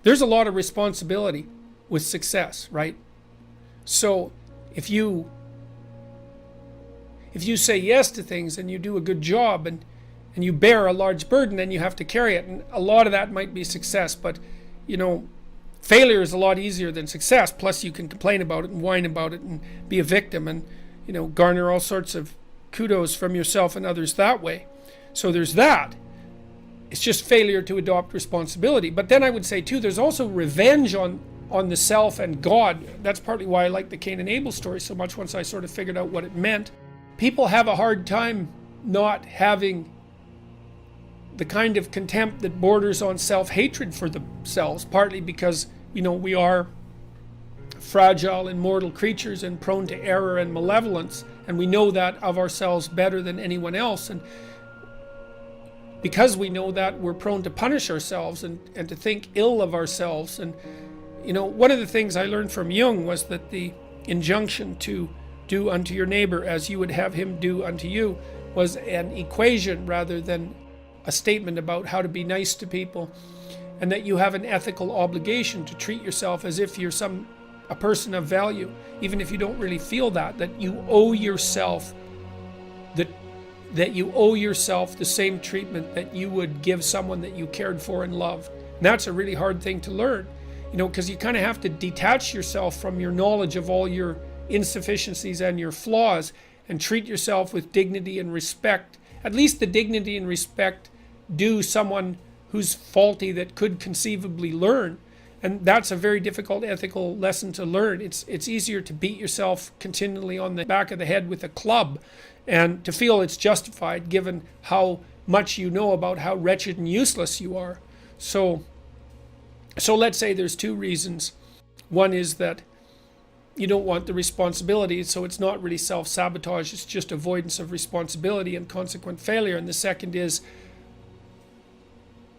There's a lot of responsibility with success, right? So if you say yes to things and you do a good job and you bear a large burden, then you have to carry it. And a lot of that might be success, but failure is a lot easier than success. Plus you can complain about it and whine about it and be a victim and, garner all sorts of kudos from yourself and others that way. So there's that. It's just failure to adopt responsibility. But then I would say too, there's also revenge on the self and God. That's partly why I like the Cain and Abel story so much once I sort of figured out what it meant. People have a hard time not having the kind of contempt that borders on self-hatred for themselves, partly because, we are fragile and mortal creatures and prone to error and malevolence, and we know that of ourselves better than anyone else. And because we know that, we're prone to punish ourselves and to think ill of ourselves. And one of the things I learned from Jung was that the injunction to do unto your neighbor as you would have him do unto you was an equation rather than a statement about how to be nice to people, and that you have an ethical obligation to treat yourself as if you're a person of value, even if you don't really feel that you owe yourself that you owe yourself the same treatment that you would give someone that you cared for and loved. And that's a really hard thing to learn, because you kind of have to detach yourself from your knowledge of all your insufficiencies and your flaws and treat yourself with dignity and respect. At least the dignity and respect due someone who's faulty that could conceivably learn. And that's a very difficult ethical lesson to learn. It's easier to beat yourself continually on the back of the head with a club and to feel it's justified given how much you know about how wretched and useless you are. So let's say there's two reasons. One is that you don't want the responsibility, so it's not really self-sabotage, it's just avoidance of responsibility and consequent failure. And the second is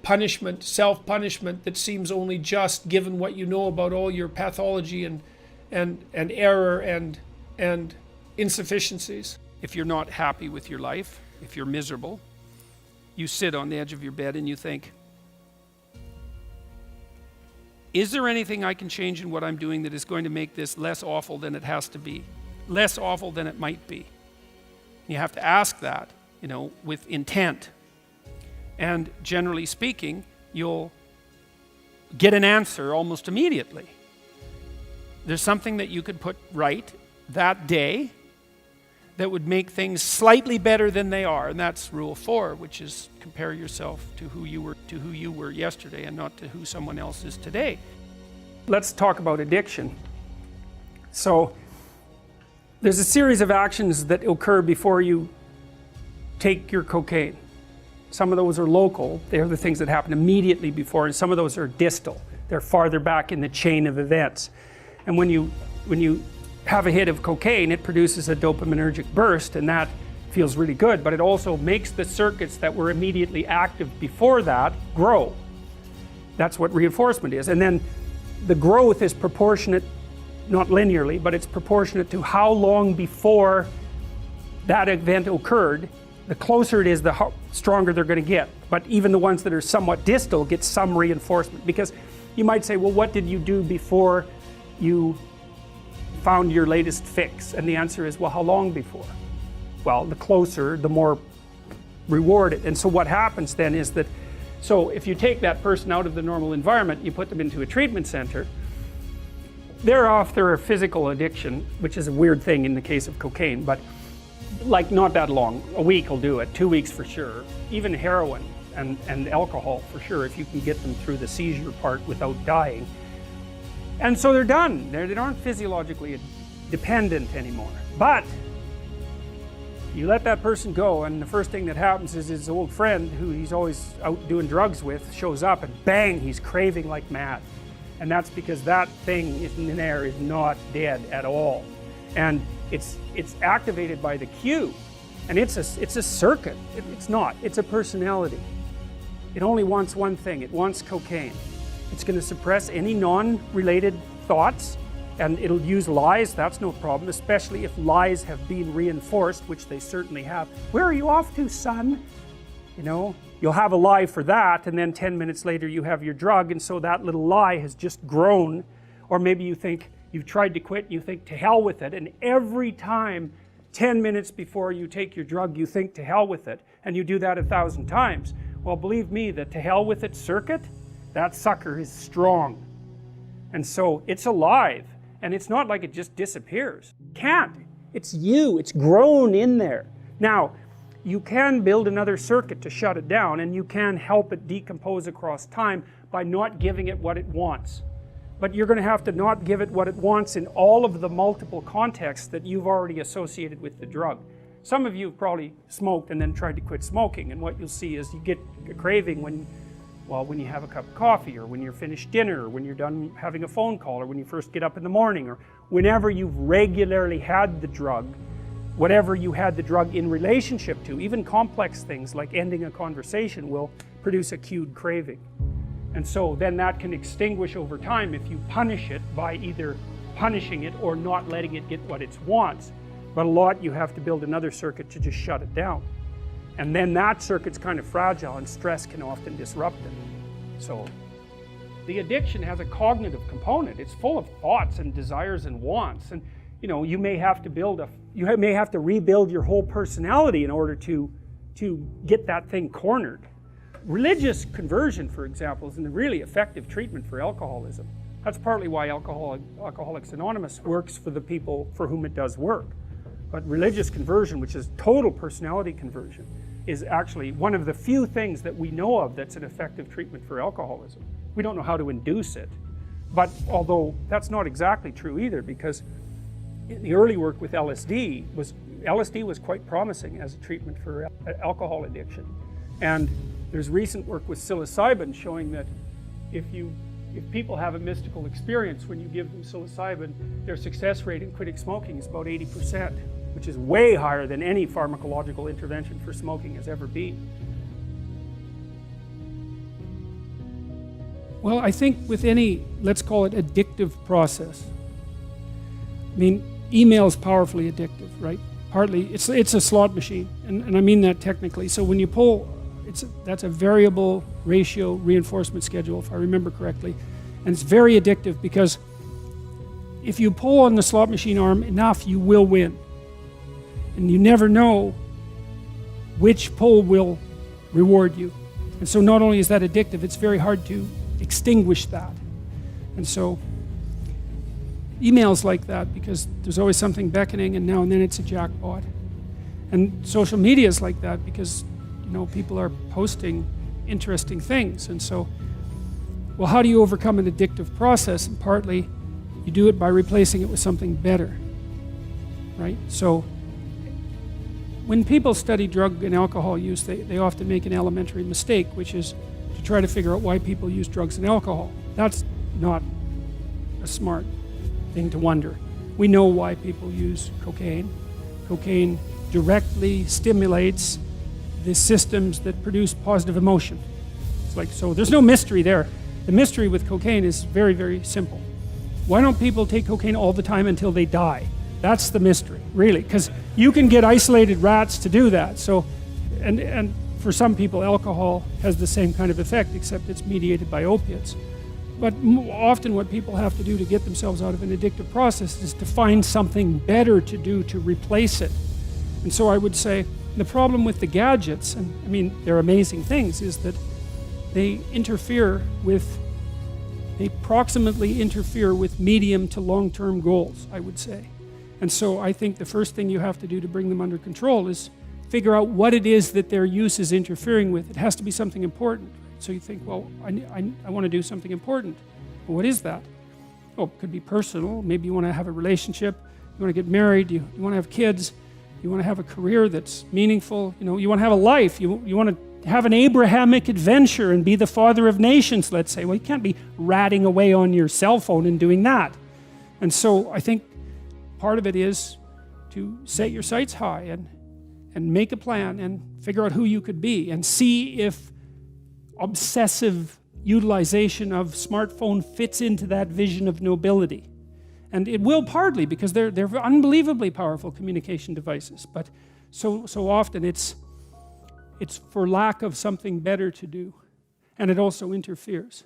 punishment, self-punishment that seems only just given what you know about all your pathology and error and insufficiencies. If you're not happy with your life, if you're miserable, you sit on the edge of your bed and you think, is there anything I can change in what I'm doing that is going to make this less awful than it has to be, less awful than it might be? You have to ask that, with intent. And generally speaking, you'll get an answer almost immediately. There's something that you could put right that day that would make things slightly better than they are. And that's rule 4, which is compare yourself to who you were yesterday and not to who someone else is today. Let's talk about addiction. So there's a series of actions that occur before you take your cocaine. Some of those are local. They're the things that happen immediately before, and some of those are distal. They're farther back in the chain of events. And when you have a hit of cocaine, it produces a dopaminergic burst, and that feels really good, but it also makes the circuits that were immediately active before that grow. That's what reinforcement is. And then the growth is proportionate, not linearly, but it's proportionate to how long before that event occurred. The closer it is, the stronger they're going to get. But even the ones that are somewhat distal get some reinforcement. Because you might say, well, what did you do before you found your latest fix? And the answer is, well, how long before? Well, the closer, the more rewarded. And so what happens then is that, so if you take that person out of the normal environment, you put them into a treatment center, they're off their physical addiction, which is a weird thing in the case of cocaine, but like not that long. A week will do it, 2 weeks for sure. Even heroin and alcohol for sure, if you can get them through the seizure part without dying. And so they're done. They aren't physiologically dependent anymore. But you let that person go, and the first thing that happens is his old friend, who he's always out doing drugs with, shows up, and bang, he's craving like mad. And that's because that thing in there is not dead at all. And it's activated by the cue. And it's a circuit. It's not. It's a personality. It only wants one thing. It wants cocaine. It's going to suppress any non-related thoughts, and it'll use lies. That's no problem, especially if lies have been reinforced, which they certainly have. Where are you off to, son? you'll have a lie for that, and then 10 minutes later you have your drug, and so that little lie has just grown. Or maybe you think you've tried to quit and you think to hell with it, and every time 10 minutes before you take your drug you think to hell with it, and you do that 1,000 times. Well, believe me, the to hell with it circuit, that sucker is strong. And so it's alive, and it's not like it just disappears. Can't. It's you, it's grown in there. Now, you can build another circuit to shut it down, and you can help it decompose across time by not giving it what it wants. But you're going to have to not give it what it wants in all of the multiple contexts that you've already associated with the drug. Some of you have probably smoked and then tried to quit smoking, and what you'll see is you get a craving when you have a cup of coffee, or when you're finished dinner, or when you're done having a phone call, or when you first get up in the morning, or whenever you've regularly had the drug, whatever you had the drug in relationship to. Even complex things like ending a conversation will produce a cued craving. And so then that can extinguish over time if you punish it by either punishing it or not letting it get what it wants. But a lot you have to build another circuit to just shut it down. And then that circuit's kind of fragile, and stress can often disrupt it. So the addiction has a cognitive component. It's full of thoughts and desires and wants. And you may have to rebuild your whole personality in order to get that thing cornered. Religious conversion, for example, is a really effective treatment for alcoholism. That's partly why Alcoholics Anonymous works for the people for whom it does work. But religious conversion, which is total personality conversion, is actually one of the few things that we know of that's an effective treatment for alcoholism. We don't know how to induce it. But although that's not exactly true either, because in the early work with LSD was quite promising as a treatment for alcohol addiction. And there's recent work with psilocybin showing that if people have a mystical experience when you give them psilocybin, their success rate in quitting smoking is about 80%, which is way higher than any pharmacological intervention for smoking has ever been. Well, I think with any, let's call it addictive process, I mean, email is powerfully addictive, right? Partly, it's a slot machine, and I mean that technically. So when you pull, that's a variable ratio reinforcement schedule, if I remember correctly, and it's very addictive because if you pull on the slot machine arm enough, you will win, and you never know which pull will reward you. And so not only is that addictive, it's very hard to extinguish that. And so email's like that because there's always something beckoning, and now and then it's a jackpot. And social media is like that because people are posting interesting things. And so, well, how do you overcome an addictive process? And partly you do it by replacing it with something better, right? So when people study drug and alcohol use, they often make an elementary mistake, which is to try to figure out why people use drugs and alcohol. That's not a smart thing to wonder. We know why people use cocaine. Cocaine directly stimulates the systems that produce positive emotion. It's like, so there's no mystery there. The mystery with cocaine is very, very simple. Why don't people take cocaine all the time until they die? That's the mystery, really, because you can get isolated rats to do that. So, and for some people, alcohol has the same kind of effect, except it's mediated by opiates. But often what people have to do to get themselves out of an addictive process is to find something better to do to replace it. And so I would say the problem with the gadgets, and I mean they're amazing things, is that they proximately interfere with medium to long-term goals, I would say. And so I think the first thing you have to do to bring them under control is figure out what it is that their use is interfering with. It has to be something important. So you think, well, I want to do something important. Well, what is that? Oh, it could be personal. Maybe you want to have a relationship. You want to get married. You want to have kids. You want to have a career that's meaningful. You want to have a life. You want to have an Abrahamic adventure and be the father of nations, let's say. Well, you can't be ratting away on your cell phone and doing that. And so I think part of it is to set your sights high and make a plan and figure out who you could be and see if obsessive utilization of smartphone fits into that vision of nobility. And it will partly, because they're unbelievably powerful communication devices. But so often it's It's for lack of something better to do. And it also interferes.